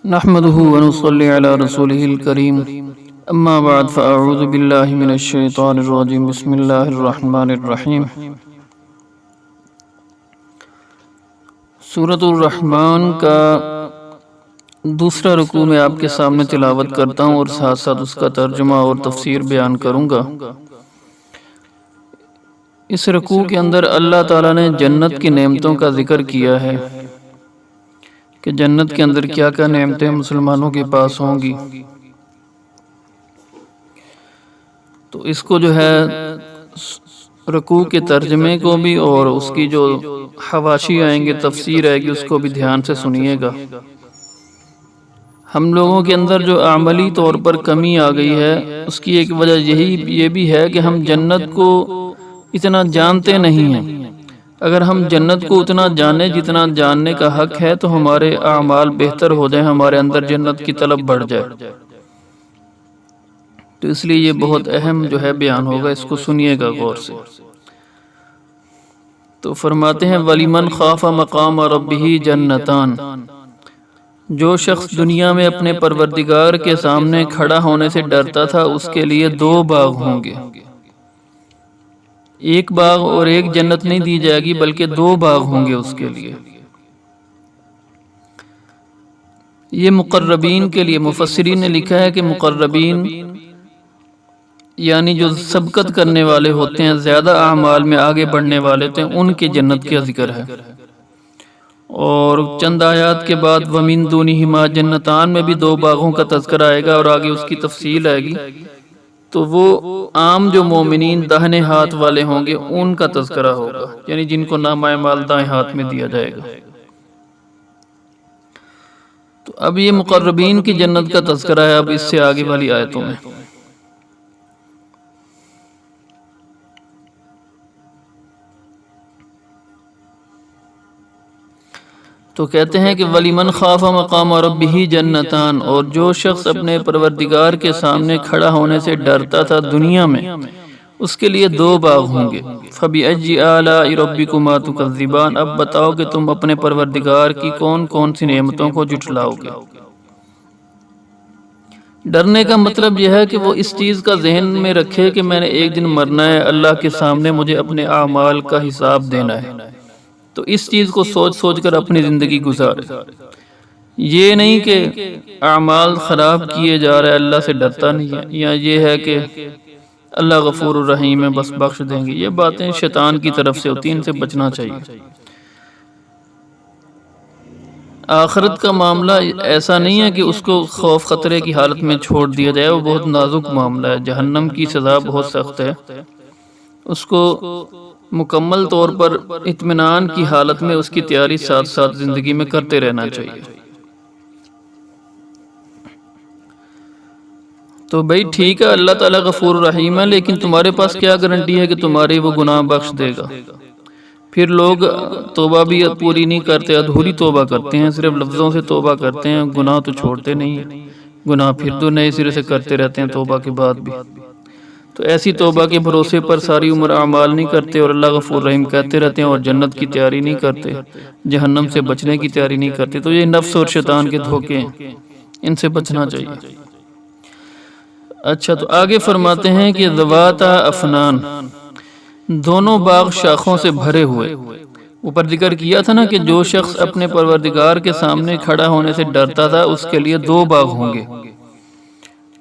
نحمده ونصلي على رسوله الكريم اما بعد فاعوذ بالله من الشيطان الرجيم بسم الله الرحمن الرحيم۔ سورۃ الرحمن کا دوسرا رکوع میں آپ کے سامنے تلاوت کرتا ہوں اور ساتھ ساتھ اس کا ترجمہ اور تفسیر بیان کروں گا۔ اس رکوع کے اندر اللہ تعالیٰ نے جنت کی نعمتوں کا ذکر کیا ہے کہ جنت کے اندر کیا کیا نعمتیں مسلمانوں کے پاس ہوں گی۔ تو اس کو جو ہے رکوع کے ترجمے کو بھی اور اس کی جو حواشی آئیں گے، تفسیر آئے گی، اس کو بھی دھیان سے سنیے گا۔ ہم لوگوں کے اندر جو عملی طور پر کمی آ گئی ہے، اس کی ایک وجہ یہ بھی ہے کہ ہم جنت کو اتنا جانتے نہیں ہیں۔ اگر ہم جنت کو اتنا جانیں جتنا جاننے کا حق ہے تو ہمارے اعمال بہتر ہو جائیں، ہمارے اندر جنت کی طلب بڑھ جائے۔ تو اس لیے یہ بہت اہم جو ہے بیان ہوگا، اس کو سنیے گا غور سے۔ تو فرماتے ہیں وَلِمَنْ خَافَ مَقَامَ رَبِّهِ جَنَّتَانِ، جو شخص دنیا میں اپنے پروردگار کے سامنے کھڑا ہونے سے ڈرتا تھا، اس کے لیے دو باغ ہوں گے۔ ایک باغ اور ایک جنت نہیں دی جائے گی بلکہ دو باغ ہوں گے اس کے لیے۔ یہ مقربین کے لیے، مفسرین نے لکھا ہے کہ مقربین یعنی جو سبقت کرنے والے ہوتے ہیں، زیادہ اعمال میں آگے بڑھنے والے ہوتے ہیں، ان کی جنت کا ذکر ہے۔ اور چند آیات کے بعد وَمِن دُونِهِمَا جَنَّتَانِ میں بھی دو باغوں کا تذکرہ آئے گا اور آگے اس کی تفصیل آئے گی۔ تو وہ عام جو مومنین داہنے ہاتھ والے ہوں گے ان کا تذکرہ ہوگا، یعنی جن کو نامہ اعمال دائیں ہاتھ میں دیا جائے گا۔ تو اب یہ مقربین کی جنت کا تذکرہ ہے اب اس سے آگے والی آیتوں میں۔ تو کہتے ہیں کہ وَلِمَنْ خَافَ مَقَامَ رَبِّهِ جَنَّتَانِ، اور جو شخص اپنے پروردگار کے سامنے کھڑا ہونے سے ڈرتا تھا دنیا میں، اس کے لیے دو باغ ہوں گے۔ فَبِأَيِّ آلَاءِ رَبِّكُمَا تُكَذِّبَانِ، اب بتاؤ کہ تم اپنے پروردگار کی کون کون سی نعمتوں کو جھٹلاؤ گے۔ ڈرنے کا مطلب یہ ہے کہ وہ اس چیز کا ذہن میں رکھے کہ میں نے ایک دن مرنا ہے، اللہ کے سامنے مجھے اپنے اعمال کا حساب دینا ہے۔ تو اس چیز کو سوچ سوچ کر اپنی زندگی گزارے، یہ نہیں کہ اعمال خراب کیے جا رہے اللہ سے ڈرتا نہیں ہے، یا یہ ہے کہ اللہ غفور الرحیم ہے بس بخش دیں گے۔ یہ باتیں شیطان کی طرف سے ہوتی ہیں، ان سے بچنا چاہیے۔ آخرت کا معاملہ ایسا نہیں ہے کہ اس کو خوف خطرے کی حالت میں چھوڑ دیا جائے، وہ بہت نازک معاملہ ہے۔ جہنم کی سزا بہت سخت ہے، اس کو مکمل طور پر اطمینان کی حالت میں اس کی تیاری ساتھ ساتھ زندگی میں کرتے رہنا چاہیے۔ تو بھئی ٹھیک ہے، اللہ تعالیٰ غفور الرحیم ہے، لیکن تمہارے پاس کیا گارنٹی ہے کہ تمہارے وہ گناہ بخش دے گا؟ پھر لوگ توبہ بھی پوری نہیں کرتے، ادھوری توبہ کرتے ہیں، صرف لفظوں سے توبہ کرتے ہیں، گناہ تو چھوڑتے نہیں ہیں، گناہ پھر تو نئے سرے سے کرتے رہتے ہیں توبہ کے بعد بھی۔ تو ایسی توبہ کے بھروسے پر ساری عمر اعمال نہیں کرتے اور اللہ غفور رحیم کہتے رہتے ہیں اور جنت کی تیاری نہیں کرتے، جہنم سے بچنے کی تیاری نہیں کرتے، تو یہ نفس اور شیطان کے دھوکے ہیں، ان سے بچنا چاہیے۔ اچھا، تو آگے فرماتے ہیں کہ ذواتا افنان، دونوں باغ شاخوں سے بھرے ہوئے۔ اوپر ذکر کیا تھا نا کہ جو شخص اپنے پروردگار کے سامنے کھڑا ہونے سے ڈرتا تھا اس کے لیے دو باغ ہوں گے۔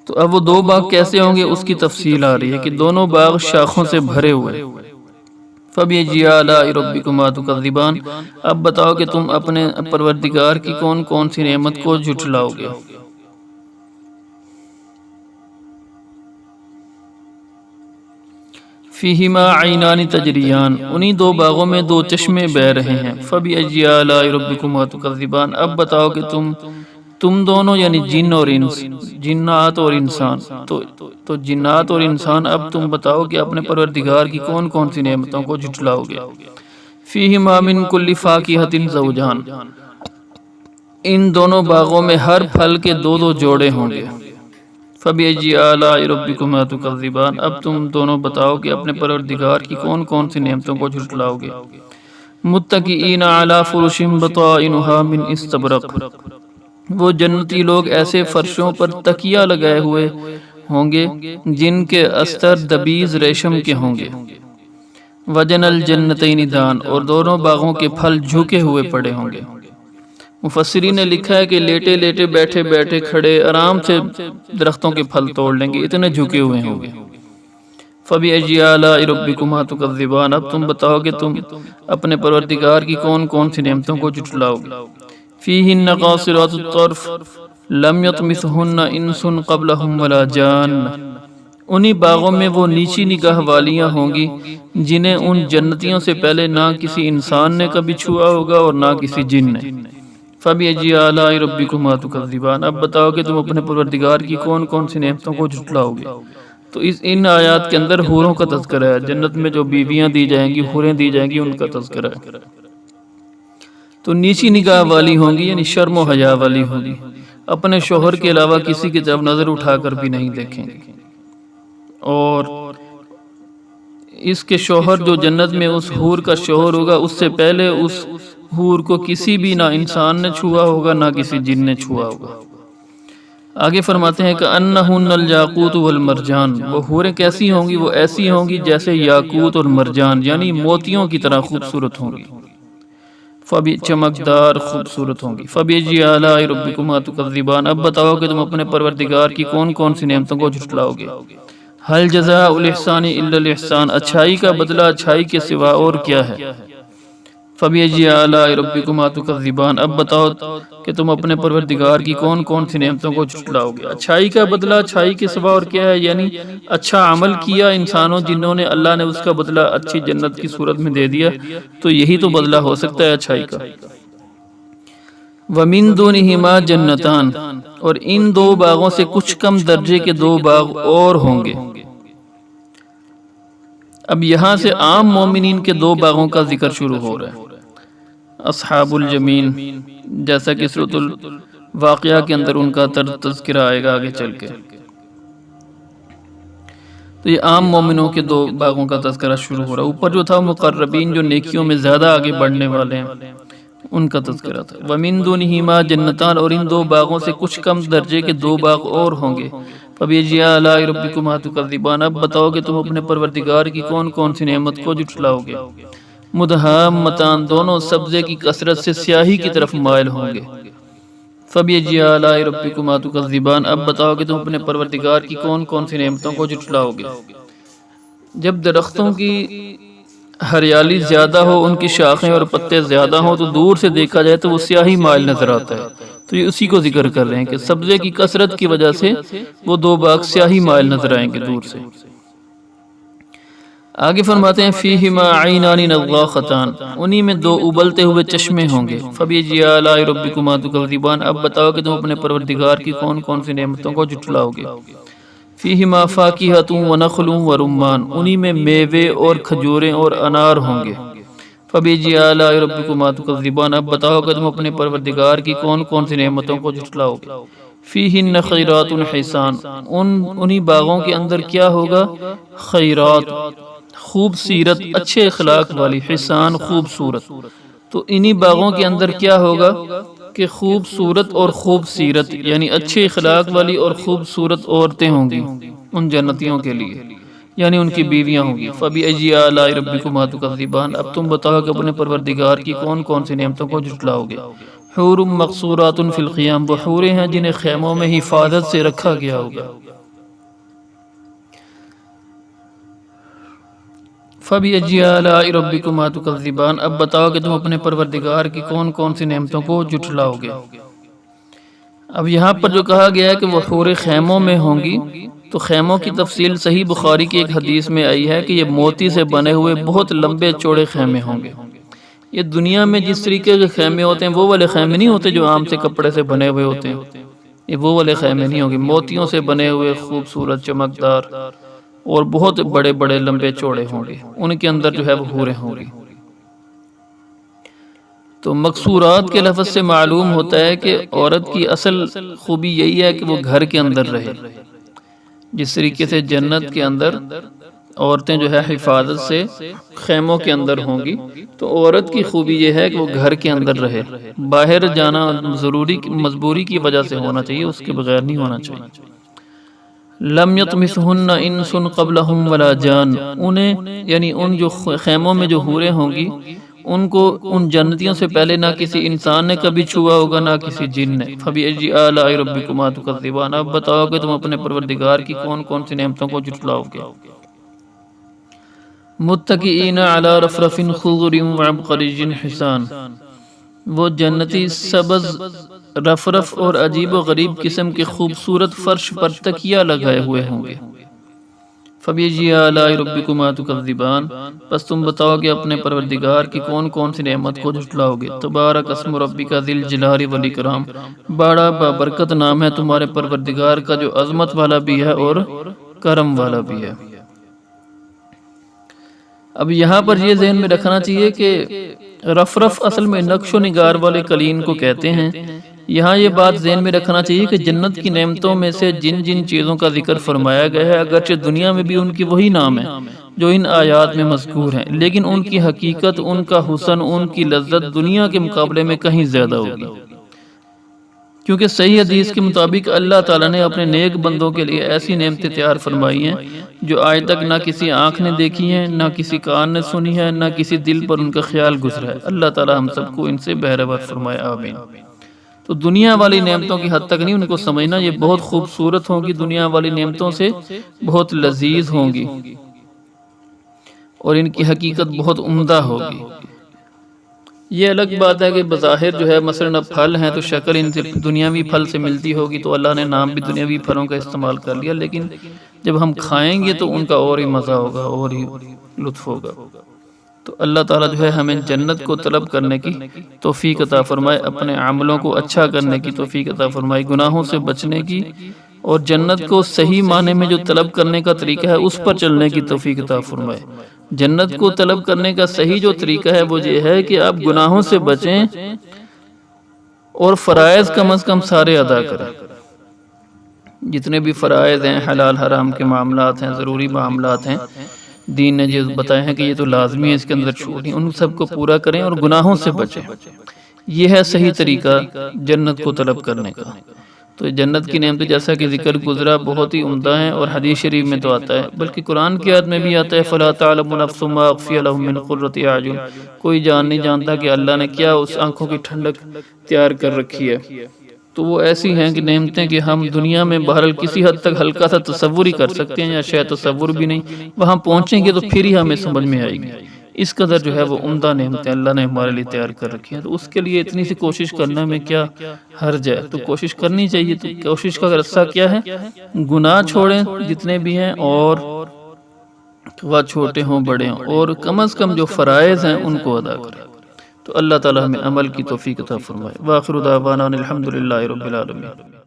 تو اب وہ دو باغ کیسے ہوں گے اس کی تفصیل آ رہی ہے کہ دونوں باغ شاخوں سے بھرے ہوئے۔ فَبِأَيِّ آلَاءِ رَبِّكُمَا تُكَذِّبَانِ، اب بتاؤ کہ تم اپنے پروردگار کی کون کون سی نعمت کو جھٹلاؤ گے۔ فِيهِمَا عَيْنَانِ تَجْرِيَانِ، انہی دو باغوں میں دو چشمے بہہ رہے ہیں۔ فَبِأَيِّ آلَاءِ رَبِّكُمَا تُكَذِّبَانِ، اب بتاؤ کہ تم دونوں یعنی جن اور جنات اور انسان، تو جنات اور انسان اب تم بتاؤ کہ اپنے پروردگار کی کون کون سی نعمتوں کو جھٹلاؤ گے۔ فِيهِمَا مِن كُلِّ فَاكِهَةٍ زَوْجَانِ، ان دونوں باغوں میں ہر پھل کے دو دو جوڑے ہوں گے۔ فَبِأَيِّ آلَاءِ رَبِّكُمَا تُكَذِّبَانِ، اب تم دونوں بتاؤ کہ اپنے پروردگار کی کون کون سی نعمتوں کو جھٹلاؤ گے۔ مُتَّكِئِينَ عَلَى فُرُشٍ بَطَائِنُهَا مِنْ اسْتَبْرَقٍ، وہ جنتی لوگ ایسے فرشوں پر تکیہ لگائے ہوئے ہوں گے جن کے استر دبیز ریشم کے ہوں گے، وجن الجنتین دان، اور دونوں باغوں کے پھل جھکے ہوئے پڑے ہوں گے۔ مفسرین نے لکھا ہے کہ لیٹے لیٹے بیٹھے بیٹھے کھڑے آرام سے درختوں کے پھل توڑ لیں گے، اتنے جھکے ہوئے ہوں گے۔ فَبِأَيِّ آلَاءِ رَبِّكُمَا تُكَذِّبَانِ، اب تم بتاؤ کہ تم اپنے پروردگار کی کون کون سی نعمتوں کو جھٹلاؤ گے۔ فِيهِنَّ قَاصِرَاتُ الطَّرْفِ لَمْ يَطْمِثْهُنَّ إِنسٌ قَبْلَهُمْ وَلَا جَانٌّ، انہی باغوں میں وہ نیچی نگاہ والیاں ہوں گی جنہیں ان جنتیوں سے پہلے نہ کسی انسان نے کبھی چھوا ہوگا اور نہ کسی جن نے۔ فَبِأَيِّ آلَاءِ رَبِّكُمَا تُكَذِّبَانِ، اب بتاؤ کہ تم اپنے پروردگار کی کون کون سی نعمتوں کو جھٹلاؤ گے۔ تو ان آیات کے اندر حوروں کا تذکرہ ہے، جنت میں جو بیویاں دی جائیں گی، حوریں دی جائیں گی، ان کا تذکرہ ہے۔ تو نیچی نگاہ والی ہوں گی، یعنی شرم و حیا والی ہوں گی، اپنے شوہر کے علاوہ کسی کی طرف نظر اٹھا کر بھی نہیں دیکھیں گے، اور اس کے شوہر جو جنت میں اس حور کا شوہر ہوگا، اس سے پہلے اس حور کو کسی بھی نہ انسان نے چھوا ہوگا نہ کسی جن نے چھوا ہوگا۔ آگے فرماتے ہیں کہ انہن الجاقوت والمرجان، وہ حوریں کیسی ہوں گی؟ وہ ایسی ہوں گی جیسے یاقوت اور مرجان، یعنی موتیوں کی طرح خوبصورت ہوں گی، چمکدار خوبصورت ہوں گی۔ فَبِأَيِّ آلَاءِ رَبِّكُمَا تُكَذِّبَانِ، اب بتاؤ کہ تم اپنے پروردگار کی کون کون سی نعمتوں کو جھٹلاؤ گے۔ هَلْ جَزَاءُ الْإِحْسَانِ إِلَّا الْإِحْسَانُ، اچھائی کا بدلہ اچھائی کے سوا اور کیا ہے۔ فَبِأَيِّ آلَاءِ رَبِّكُمَا تُكَذِّبَانِ، اب بتاؤ کہ تم اپنے پروردگار کی کون کون سی نعمتوں کو جھٹلاؤ گے۔ اچھائی کا بدلہ اچھائی کے سوا اور کیا ہے، یعنی اچھا عمل کیا انسانوں جنہوں نے، اللہ نے اس کا بدلہ اچھی جنت کی صورت میں دے دیا، تو یہی تو بدلہ ہو سکتا ہے اچھائی کا۔ وَمِن دُونِهِمَا جَنَّتَانِ، اور ان دو باغوں سے کچھ کم درجے کے دو باغ اور ہوں گے۔ اب یہاں سے عام مومنین کے دو باغوں کا ذکر شروع ہو رہا ہے، اصحاب الجمین، جیسا کہ سورۃ الواقعہ کے اندر ان کا تذکرہ آئے گا آگے چل کے۔ تو یہ عام مومنوں کے دو باغوں کا تذکرہ شروع ہو رہا ہے۔ اوپر جو تھا مقربین، جو نیکیوں میں زیادہ آگے بڑھنے والے ہیں، ان کا تذکرہ تھا۔ وَمِن دُونِهِمَا جَنَّتَانِ، اور ان دو باغوں سے کچھ کم درجے کے دو باغ اور ہوں گے۔ فَبِأَيِّ آلَاءِ رَبِّكُمَا تُكَذِّبَانِ، اب بتاؤ کہ تم اپنے پروردگار کی کون کون سی نعمت کو جھٹلاؤ گے۔ مُدْحَامَّتَانِ، دونوں سبزے کی کثرت سے سیاہی کی طرف مائل ہوں گے۔ فَبِأَيِّ آلَاءِ رَبِّكُمَا تُكَذِّبَانِ، اب بتاؤ کہ تم اپنے پروردگار کی کون کون سی نعمتوں کو جھٹلاؤ گے۔ جب درختوں کی ہریالی زیادہ ہو، ان کی شاخیں اور پتے زیادہ ہوں، تو دور سے دیکھا جائے تو وہ سیاہی مائل نظر آتا ہے۔ تو یہ اسی کو ذکر کر رہے ہیں کہ سبزے کی کثرت کی وجہ سے وہ دو باغ سیاہی مائل نظر آئیں گے دور سے۔ آگے فرماتے ہیں فِيهِمَا عَيْنَانِ نَضَّاخَتَانِ، انہی میں دو ابلتے ہوئے چشمے ہوں گے۔ فَبِأَيِّ آلَاءِ رَبِّكُمَا تُكَذِّبَانِ، اب بتاؤ کہ تم اپنے پروردگار کی کون کون سی نعمتوں کو جھٹلاؤ گے۔ فِيهِمَا فَاكِهَةٌ وَنَخْلٌ وَرُمَّانٌ، انہی میں میوے اور کھجوریں اور انار ہوں گے۔ فَبِأَيِّ آلَاءِ رَبِّكُمَا تُكَذِّبَانِ، اب بتاؤ کہ تم اپنے پروردگار کی کون کون سی نعمتوں کو جھٹلاؤ گے۔ فِيهِنَّ خَيْرَاتٌ حِسَانٌ، انہی باغوں کے اندر کیا ہوگا؟ خیرات، خوب سیرت، اچھے اخلاق والی، حسان خوبصورت۔ تو انہی باغوں کے اندر کیا ہوگا کہ خوبصورت اور خوب سیرت، یعنی اچھے اخلاق والی اور خوبصورت عورتیں ہوں گی ان جنتیوں کے لیے، یعنی ان کی بیویاں ہوں گی۔ فَبِأَيِّ آلَاءِ رَبِّكُمَا تُكَذِّبَانِ، اب تم بتاؤ کہ اپنے پروردگار کی کون کون سی نعمتوں کو جھٹلاؤ گے۔ حور مقصورات فی الخیام، وہ حوریں ہیں جنہیں خیموں میں حفاظت سے رکھا گیا ہوگا۔ فَبِأَيِّ آلَاءِ رَبِّكُمَا تُكَذِّبَانِ، اب بتاؤ کہ تم اپنے پروردگار کی کون کون سی نعمتوں کو جھٹلاؤ گے۔ اب یہاں پر جو کہا گیا ہے کہ وہ حوریں خیموں میں ہوں گی، تو خیموں کی تفصیل صحیح بخاری کی ایک حدیث میں آئی ہے کہ یہ موتی سے بنے ہوئے بہت لمبے چوڑے خیمے ہوں گے۔ یہ دنیا میں جس طریقے کے خیمے ہوتے ہیں وہ والے خیمے نہیں ہوتے جو عام سے کپڑے سے بنے ہوئے ہوتے ہیں، یہ وہ والے خیمے نہیں ہوں گے، موتیوں سے بنے ہوئے خوبصورت چمکدار اور بہت بڑے بڑے لمبے چوڑے ہوں گے، ان کے اندر جو ہے وہ حوریں ہوں گی۔ تو مقصورات کے لفظ سے معلوم ہوتا ہے کہ عورت کی اصل خوبی یہی ہے کہ وہ گھر کے اندر رہے، جس طریقے سے جنت کے اندر عورتیں جو ہے حفاظت سے خیموں کے اندر ہوں گی۔ تو عورت کی خوبی یہ ہے کہ وہ گھر کے اندر رہے، باہر جانا ضروری مجبوری کی وجہ سے ہونا چاہیے، اس کے بغیر نہیں ہونا چاہیے۔ لم یطمثہن انس قبلہم ولا جان، انہیں یعنی ان جو خیموں میں جو حوریں ہوں گی ان کو ان جنتیوں سے پہلے نہ کسی انسان نے کبھی چھوا ہوگا نہ کسی جن نے۔ فبأي آلاء ربكما تكذبان، اب بتاؤ کہ تم اپنے پروردگار کی کون کون سی نعمتوں کو جھٹلاؤ گے۔ متکئین علی رفرف خضر وعبقری حسان، وہ جنتی سبز رفرف اور عجیب و غریب قسم کے خوبصورت فرش پر تکیہ لگائے ہوئے ہوں گے۔ فبأي آلاء ربكما تكذبان، پس تم بتاؤ کہ اپنے پروردگار کی کون کون سی نعمت کو جھٹلاؤ گے۔ تبارک اسم ربک ذی الجلال والاکرام، بڑا بابرکت نام ہے تمہارے پروردگار کا جو عظمت والا بھی ہے اور کرم والا بھی ہے۔ اب یہاں پر یہ ذہن میں رکھنا چاہیے کہ رفرف اصل میں نقش و نگار والے قلین کو کہتے ہیں۔ یہاں یہ بات ذہن میں رکھنا چاہیے کہ جنت کی نعمتوں میں سے جن جن چیزوں کا ذکر فرمایا گیا ہے اگرچہ دنیا میں بھی ان کی وہی نام ہے جو ان آیات میں مذکور ہیں، لیکن ان کی حقیقت، ان کا حسن، ان کی لذت دنیا کے مقابلے میں کہیں زیادہ ہوگی، کیونکہ صحیح حدیث کے مطابق اللہ تعالیٰ نے اپنے نیک بندوں کے لیے ایسی نعمتیں تیار فرمائی ہیں جو آج تک نہ کسی آنکھ نے دیکھی ہیں، نہ کسی کان نے سنی ہے، نہ کسی دل پر ان کا خیال گزرا ہے۔ اللہ تعالیٰ ہم سب کو ان سے بہرور فرمائے، آمین۔ تو دنیا والی نعمتوں کی حد تک نہیں ان کو سمجھنا، یہ بہت خوبصورت ہوں گی، دنیا والی نعمتوں سے بہت لذیذ ہوں گی اور ان کی حقیقت بہت عمدہ ہوگی۔ یہ الگ بات ہے کہ بظاہر جو ہے مثلاً اب پھل ہیں تو شکل ان سے دنیاوی پھل سے ملتی ہوگی، تو اللہ نے نام بھی دنیاوی پھلوں کا استعمال کر لیا، لیکن جب ہم کھائیں گے تو ان کا اور ہی مزہ ہوگا، اور ہی لطف ہوگا۔ تو اللہ تعالیٰ جو ہے ہمیں جنت کو طلب کرنے کی توفیق عطا فرمائے، اپنے عملوں کو اچھا کرنے کی توفیق عطا فرمائے، گناہوں سے بچنے کی اور جنت کو صحیح معنی میں جو طلب کرنے کا طریقہ ہے اس پر چلنے کی توفیق عطا فرمائے۔ جنت کو طلب کرنے کا صحیح جو طریقہ ہے وہ یہ ہے کہ آپ گناہوں سے بچیں اور فرائض کم از کم سارے ادا کریں۔ جتنے بھی فرائض ہیں، حلال حرام کے معاملات ہیں، ضروری معاملات ہیں، دین نے جو بتائے ہیں کہ یہ تو لازمی ہے، اس کے اندر چھوٹ نہیں، ان سب کو پورا کریں اور گناہوں سے بچیں۔ یہ ہے صحیح طریقہ جنت کو طلب کرنے کا۔ تو جنت کی نعمت جیسا کہ ذکر گزرا بہت ہی عمدہ ہیں، اور حدیث شریف میں تو آتا ہے، بلکہ قرآن کی آیت میں بھی آتا ہے فَلَا تَعْلَمُ نَفْسٌ مَا أُخْفِيَ لَهُم مِّن قُرَّةِ أَعْيُنٍ، کوئی جان نہیں جانتا کہ اللہ نے کیا اس آنکھوں کی ٹھنڈک تیار کر رکھی ہے۔ تو وہ ایسی ہیں کہ نعمتیں کہ ہم دنیا میں بہرحال کسی حد تک ہلکا سا تصور ہی کر سکتے ہیں، یا شاید تصور بھی نہیں، وہاں پہنچیں گے تو پھر ہی ہمیں سمجھ میں آئے گی۔ اس قدر جو ہے وہ عمدہ نعمتیں اللہ نے ہمارے لیے تیار کر رکھی ہیں، تو اس کے لیے اتنی سی کوشش کرنے میں کیا حرج ہے؟ تو کوشش کرنی چاہیے۔ تو کوشش کا رستہ کیا ہے؟ گناہ چھوڑیں جتنے بھی ہیں، اور وہ چھوٹے ہوں بڑے ہوں، اور کم از کم جو فرائض ہیں ان کو ادا کریں۔ تو اللہ تعالیٰ ہمیں عمل کی توفیق عطا فرمائے۔ وآخر دعوانا الحمدللہ رب العالمین۔